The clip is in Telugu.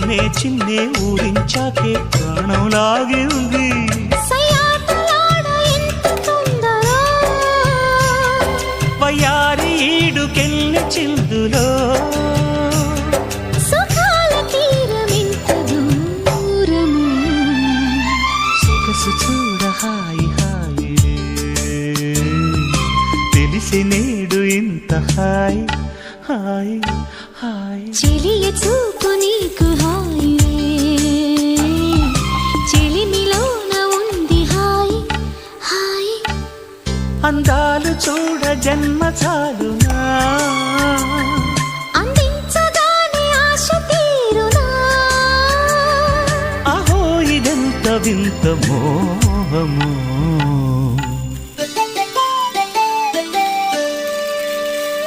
చిన్నే చిన్నే ఊరించాకే ప్రాణం లాగింది వయ్యారి ఈడుకెళ్ళి చిందులో సుఖాల తీరమింత దూరము సొగసు చూడ హాయి హాయి తెలిసి నేడు ఇంత హాయ్ హాయ్ హాయ్ చెలియ చూపు నీకు హాయి చెలిమిలోన ఉంది హాయ్ హాయ్ అందాలు చూడ జన్మ చాలునా అందించగానే ఆశ తీరునా అహో ఇదెంత వింత మోహము